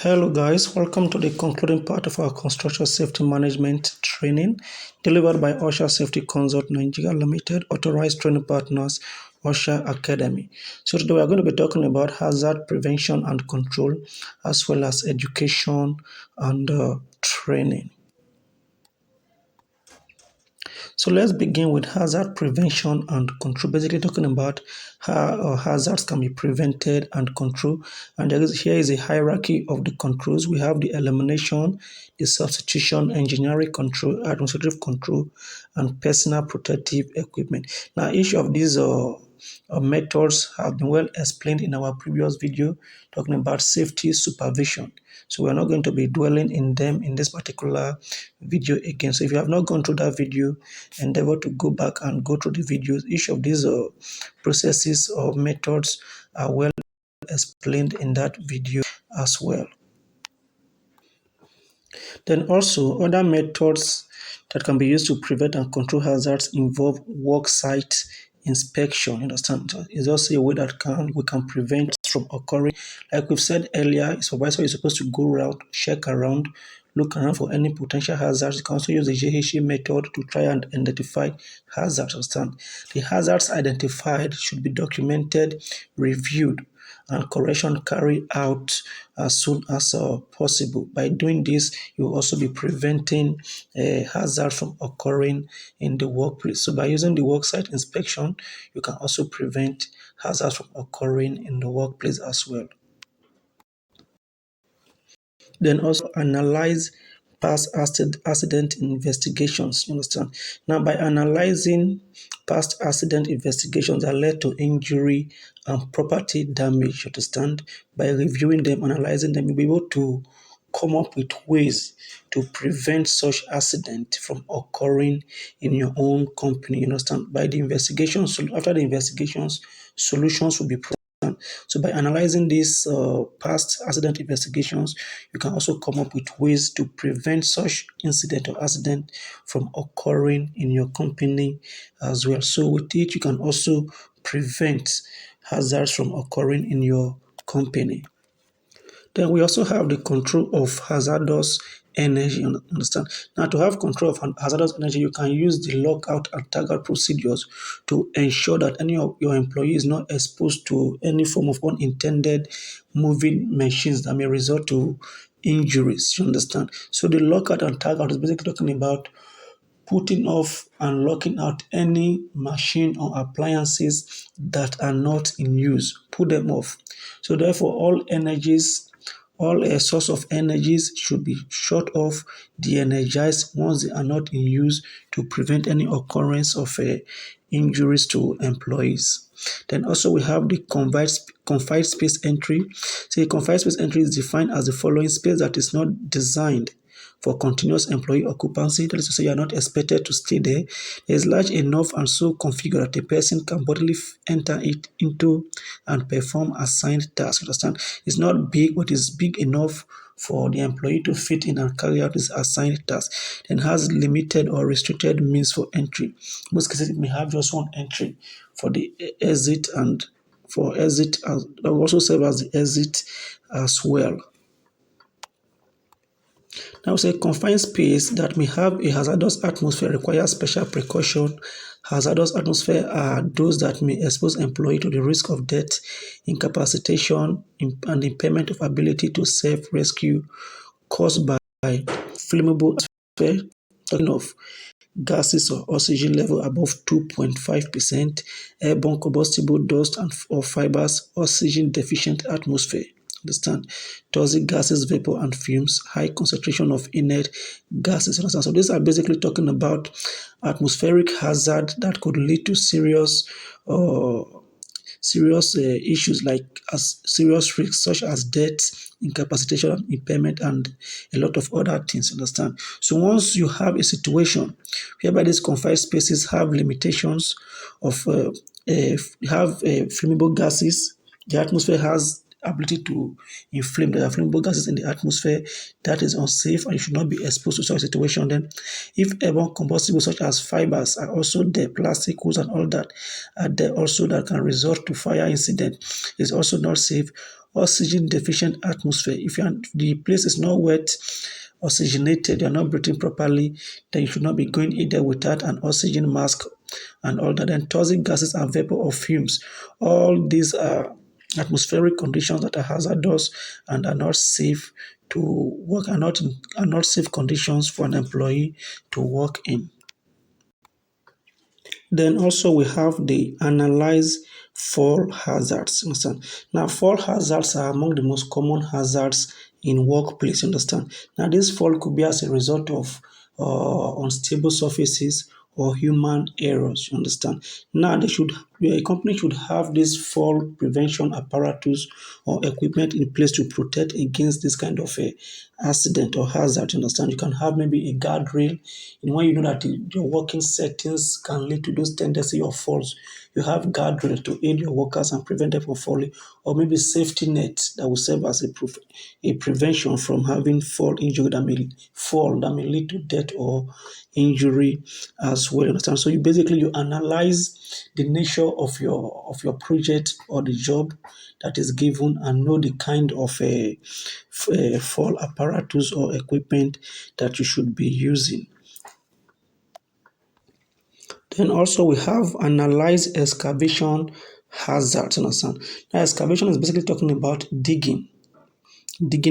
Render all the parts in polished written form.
Hello guys, welcome to the concluding part of our construction safety management training delivered by OSHA Safety Consult Nigeria Limited, authorized training partners, OSHA Academy. So today we are going to be talking about hazard prevention and control as well as education and training. So let's begin with hazard prevention and control, basically talking about how hazards can be prevented and controlled. And here is a hierarchy of the controls. We have the elimination, the substitution, engineering control, administrative control, and personal protective equipment. Now, each of these methods have been well explained in our previous video talking about safety supervision. So we're not going to be dwelling in them in this particular video again. So if you have not gone through that video, endeavor to go back and go through the videos. Each of these processes or methods are well explained in that video as well. Then also other methods that can be used to prevent and control hazards involve work site inspection. You understand? It's also a way that we can prevent from occurring. Like we've said earlier, a supervisor is supposed to go around, check around, look around for any potential hazards. You can also use the JHA method to try and identify hazards. Understand? The hazards identified should be documented, reviewed, and correction carried out as soon as possible. By doing this, you will also be preventing hazard from occurring in the workplace. So by using the worksite inspection, you can also prevent hazards from occurring in the workplace as well. Then also analyze past accident investigations. You understand? Now, by analyzing past accident investigations that led to injury and property damage, you understand? By reviewing them, analyzing them, you'll be able to come up with ways to prevent such accident from occurring in your own company. You understand? By the investigations, after the investigations, solutions will be so by analyzing these past accident investigations, you can also come up with ways to prevent such incident or accident from occurring in your company as well. So with it, you can also prevent hazards from occurring in your company. Then we also have the control of hazardous energy. Understand? Now, to have control of hazardous energy, you can use the lockout and tagout procedures to ensure that any of your employees is not exposed to any form of unintended moving machines that may result to injuries. You understand? So the lockout and tagout is basically talking about putting off and locking out any machine or appliances that are not in use. Put them off. So therefore, all a source of energies should be shut off, de-energized once they are not in use to prevent any occurrence of injuries to employees. Then also we have the confined space entry. So a confined space entry is defined as the following: space that is not designed for continuous employee occupancy. That is to say, you are not expected to stay there. It is large enough and so configured that a person can bodily enter it into and perform assigned tasks. Understand? It's not big, but it's big enough for the employee to fit in and carry out his assigned task. Then has limited or restricted means for entry. Most cases it may have just one entry for the exit and for exit, that will also serve as the exit as well. Now, say confined space that may have a hazardous atmosphere requires special precaution. Hazardous atmosphere are those that may expose employee to the risk of death, incapacitation, and impairment of ability to self-rescue caused by flammable atmosphere, talking of gases or oxygen level above 2.5%, airborne combustible dust and or fibers, oxygen deficient atmosphere. Understand? Toxic gases, vapor, and fumes, high concentration of inert gases. Understand? So these are basically talking about atmospheric hazard that could lead to uh, serious issues like as serious risks such as death, incapacitation, impairment, and a lot of other things. Understand? So once you have a situation whereby these confined spaces have limitations of have flammable gases, the atmosphere has ability to inflame. There are flammable gases in the atmosphere that is unsafe and you should not be exposed to such a situation. Then, if airborne combustibles such as fibers are also there, plastic and all that are there also that can result to fire incident, is also not safe. oxygen deficient atmosphere. If the place is not wet, oxygenated, you're not breathing properly, then you should not be going either without an oxygen mask and all that. Then toxic gases and vapor or fumes. All these are atmospheric conditions that are hazardous and are not safe to work, are not safe conditions for an employee to work in. Then also we have the analyze fall hazards. Understand? Now fall hazards are among the most common hazards in workplace. Understand? Now this fall could be as a result of unstable surfaces or human errors. You understand? Now a company should have this fall prevention apparatus or equipment in place to protect against this kind of a accident or hazard. You understand? You can have maybe a guardrail. When you know that your working settings can lead to those tendency of falls, you have guardrail to aid your workers and prevent them from falling, or maybe safety net that will serve as a prevention from having fall injury that may lead to death or injury as well. Understand? So you analyze the nature of your project or the job that is given and know the kind of a fall apparatus or equipment that you should be using. Then also we have analyze excavation hazards. Understand? Now excavation is basically talking about digging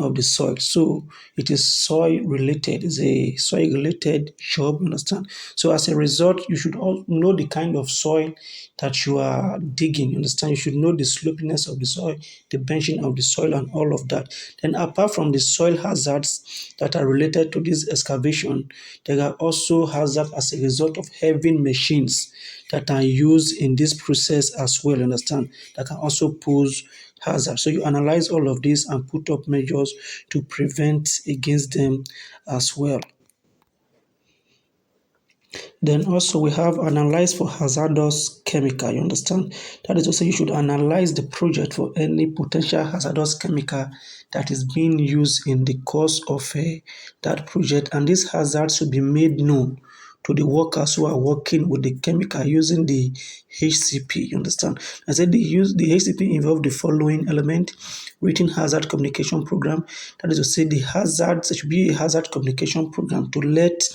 of the soil. So it is soil related. It's a soil related job. You understand? So as a result, you should all know the kind of soil that you are digging. You understand? You should know the slopiness of the soil, the benching of the soil, and all of that. Then apart from the soil hazards that are related to this excavation, there are also hazards as a result of heavy machines that are used in this process as well. Understand? That can also pose hazard. So you analyze all of this and put up measures to prevent against them as well. Then also we have analyze for hazardous chemical. You understand? That is to say you should analyze the project for any potential hazardous chemical that is being used in the course of that project, and these hazards should be made known to the workers who are working with the chemical using the HCP. You understand? I said the HCP involve the following element: written hazard communication program. That is to say the hazards, there should be a hazard communication program to let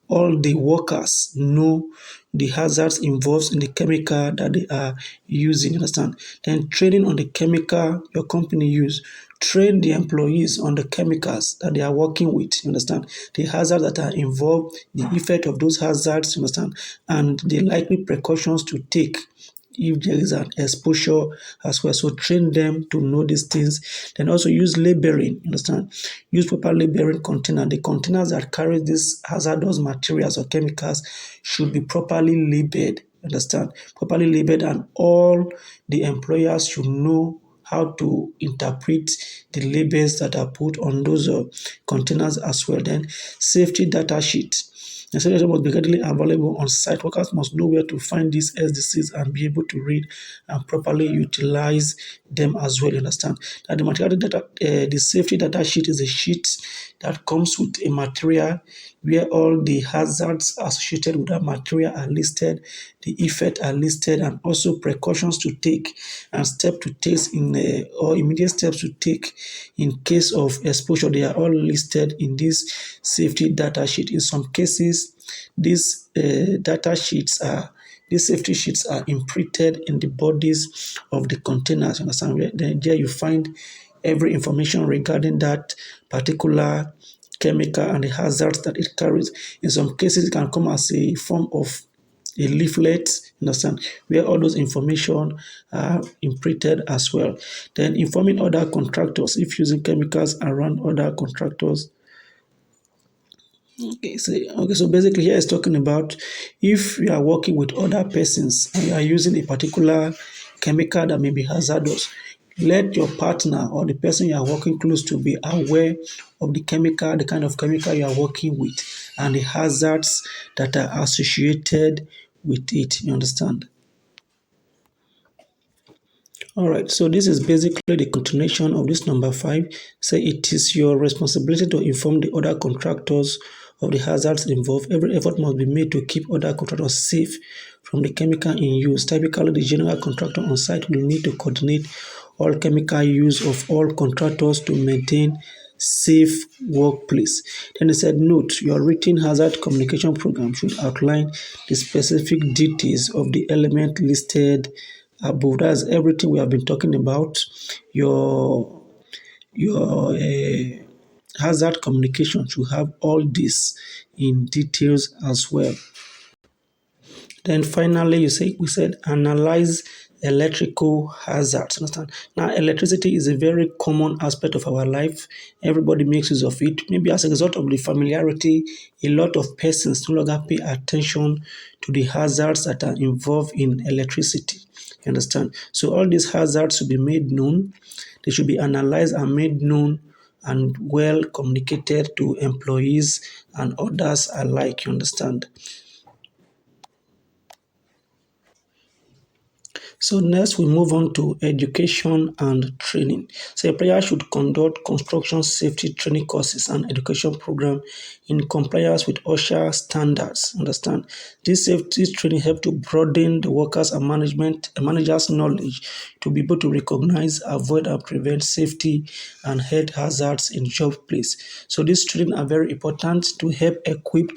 all the workers know the hazards involved in the chemical that they are using. You understand? Then training on the chemical your company use. Train the employees on the chemicals that they are working with. You understand? The hazards that are involved, the effect of those hazards. You understand? And the likely precautions to take if there is an exposure as well. So train them to know these things. Then also use labeling. Understand? Use proper labeling container. The containers that carry these hazardous materials or chemicals should be properly labeled. Understand? Properly labeled, and all the employers should know how to interpret the labels that are put on those containers as well. Then safety data sheet. The solution must be readily available on site. Workers must know where to find these SDCs and be able to read and properly utilize them as well. You understand that the material data, the safety data sheet is a sheet that comes with a material where all the hazards associated with that material are listed, the effects are listed, and also precautions to take and steps to take or immediate steps to take in case of exposure. They are all listed in this safety data sheet. In some cases, these these safety sheets are imprinted in the bodies of the containers. You understand? Then there you find every information regarding that particular chemical and the hazards that it carries. In some cases, it can come as a form of a leaflet, understand, where all those information are imprinted as well. Then informing other contractors if using chemicals around other contractors. So basically here is talking about if you are working with other persons and you are using a particular chemical that may be hazardous, let your partner or the person you are working close to be aware of the chemical, the kind of chemical you are working with, and the hazards that are associated with it. You understand? All right, so this is basically the continuation of this number 5. Say it is your responsibility to inform the other contractors of the hazards involved. Every effort must be made to keep other contractors safe from the chemical in use. Typically, the general contractor on site will need to coordinate all chemical use of all contractors to maintain safe workplace. Then they said, note, your written hazard communication program should outline the specific details of the element listed above. That's everything we have been talking about. Your hazard communication should have all this in details as well. Then finally, we said analyze electrical hazards. Understand? Now, electricity is a very common aspect of our life. Everybody makes use of it. Maybe as a result of the familiarity, a lot of persons no longer pay attention to the hazards that are involved in electricity. You understand? So all these hazards should be made known. They should be analyzed and made known and well communicated to employees and others alike. You understand? So next we move on to education and training. So employer should conduct construction safety training courses and education program in compliance with OSHA standards. Understand? This safety training help to broaden the workers and managers' knowledge to be able to recognize, avoid, and prevent safety and health hazards in job place. So these training are very important to help equip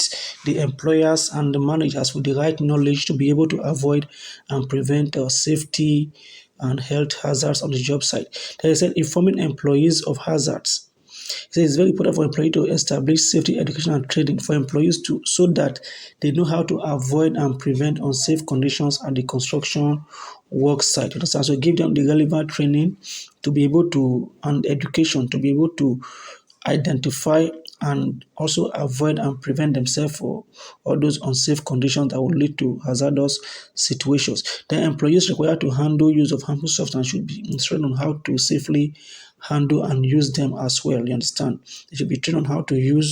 the employers and the managers with the right knowledge to be able to avoid and prevent safety and health hazards on the job site. They said informing employees of hazards. He said it's very important for employees to establish safety education and training for employees to so that they know how to avoid and prevent unsafe conditions at the construction work site. You understand? So give them the relevant training to be able to and education to be able to identify and also avoid and prevent themselves for all those unsafe conditions that will lead to hazardous situations. The employees required to handle use of harmful substances should be instructed on how to safely handle and use them as well. You understand? They should be trained on how to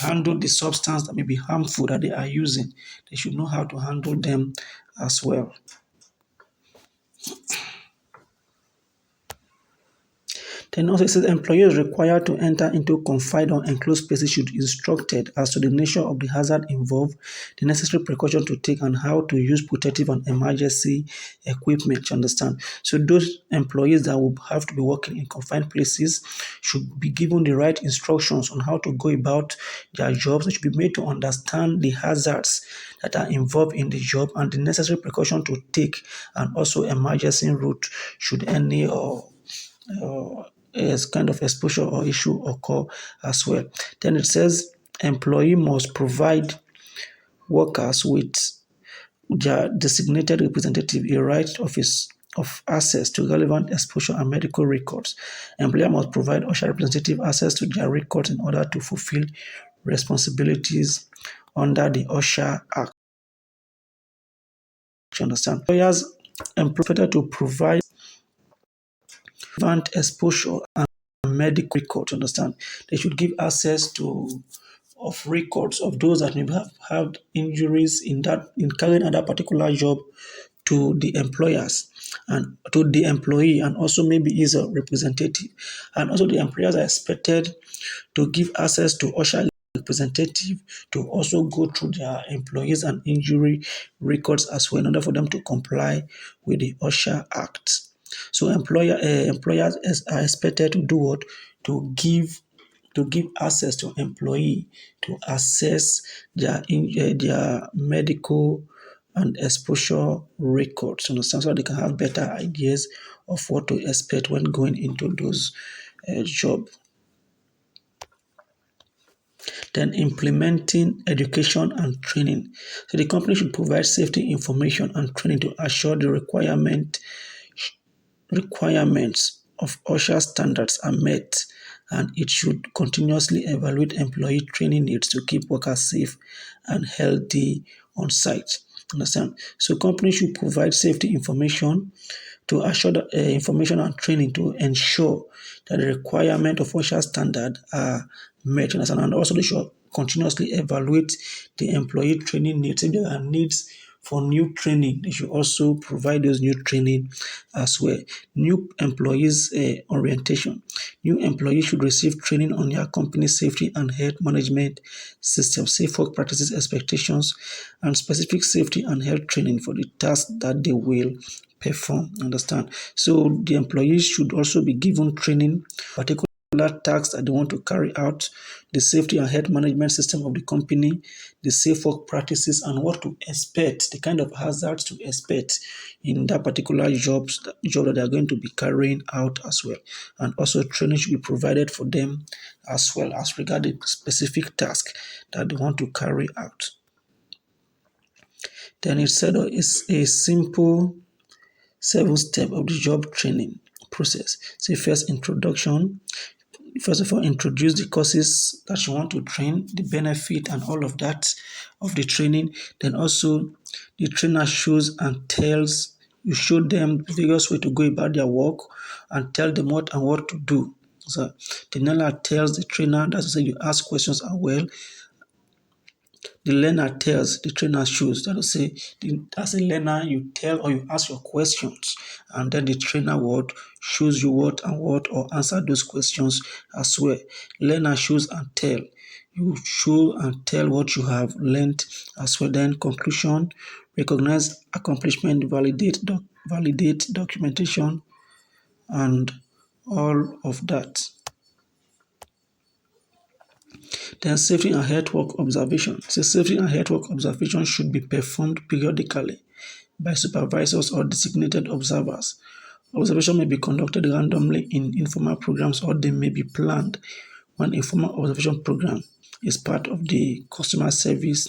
handle the substance that may be harmful that they are using. They should know how to handle them as well. Then also it says employers required to enter into confined or enclosed spaces should be instructed as to the nature of the hazard involved, the necessary precaution to take, and how to use protective and emergency equipment. You understand? So those employees that will have to be working in confined places should be given the right instructions on how to go about their jobs. They should be made to understand the hazards that are involved in the job and the necessary precaution to take, and also emergency route should any or as kind of exposure or issue occur as well. Then it says employee must provide workers with their designated representative a right of access to relevant exposure and medical records. Employer must provide OSHA representative access to their records in order to fulfill responsibilities under the OSHA Act. You understand? Employers employer to provide relevant exposure and medical records. Understand? They should give access to of records of those that may have had injuries in carrying out that particular job to the employers and to the employee and also maybe his representative. And also the employers are expected to give access to OSHA representative to also go through their employees and injury records as well in order for them to comply with the OSHA Act. So employers are expected to do what? To give to give access to employee to access their medical and exposure records. You understand? So they can have better ideas of what to expect when going into those job. Then implementing education and training. So the company should provide safety information and training to assure the requirements of OSHA standards are met, and it should continuously evaluate employee training needs to keep workers safe and healthy on site. Understand? So companies should provide safety information to assure that information and training to ensure that the requirement of OSHA standard are met. Understand? And also they should continuously evaluate the employee training needs. If there are needs for new training, they should also provide those new training as well. New employees orientation. New employees should receive training on their company safety and health management system, safe work practices, expectations, and specific safety and health training for the tasks that they will perform. Understand? So the employees should also be given training, particular tasks that they want to carry out, the safety and health management system of the company, the safe work practices, and what to expect, the kind of hazards to expect in that particular job that they are going to be carrying out as well. And also training should be provided for them as well as regarding specific task that they want to carry out. Then it said it's a simple 7 step of the job training process. So first introduction, first of all, introduce the courses that you want to train, the benefit and all of that of the training. Then also the trainer shows and tells, you show them various way to go about their work and tell them what and what to do. So the learner tells the trainer, that's to say you ask questions as well. The learner tells, the trainer shows. That is say, as a learner, you tell or you ask your questions, and then the trainer would shows you what and what or answer those questions as well. Learner shows and tell. You show and tell what you have learned as well. Then conclusion, recognize accomplishment, validate documentation, and all of that. Then safety and health work observation. So safety and health work observation should be performed periodically by supervisors or designated observers. Observation may be conducted randomly in informal programs or they may be planned when a formal observation program is part of the customer service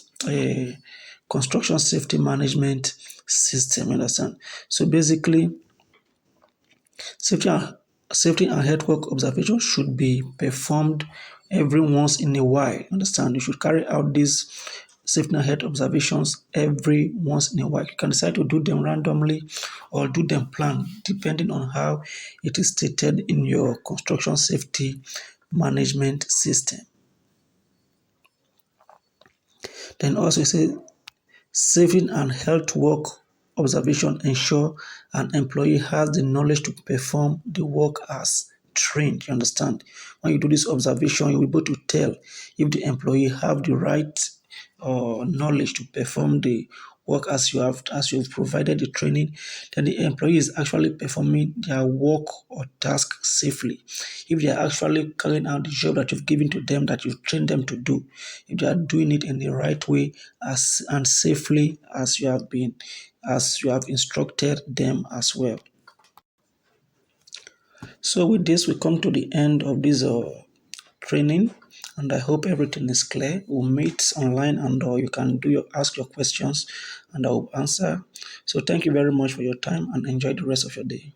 construction safety management system. You understand? So basically, Safety and, safety and health work observation should be performed every once in a while. Understand? You should carry out these safety and health observations every once in a while. You can decide to do them randomly or do them planned, depending on how it is stated in your construction safety management system. Then also it says saving and health work observation ensure an employee has the knowledge to perform the work as trained. You understand? When you do this observation, you'll be able to tell if the employee have the right knowledge to perform the work as you've provided the training, then the employee is actually performing their work or task safely. If they are actually carrying out the job that you've given to them, that you've trained them to do, if they are doing it in the right way as and safely as you have instructed them as well. So with this, we come to the end of this training, and I hope everything is clear. We'll meet online, and you can ask your questions, and I will answer. So thank you very much for your time, and enjoy the rest of your day.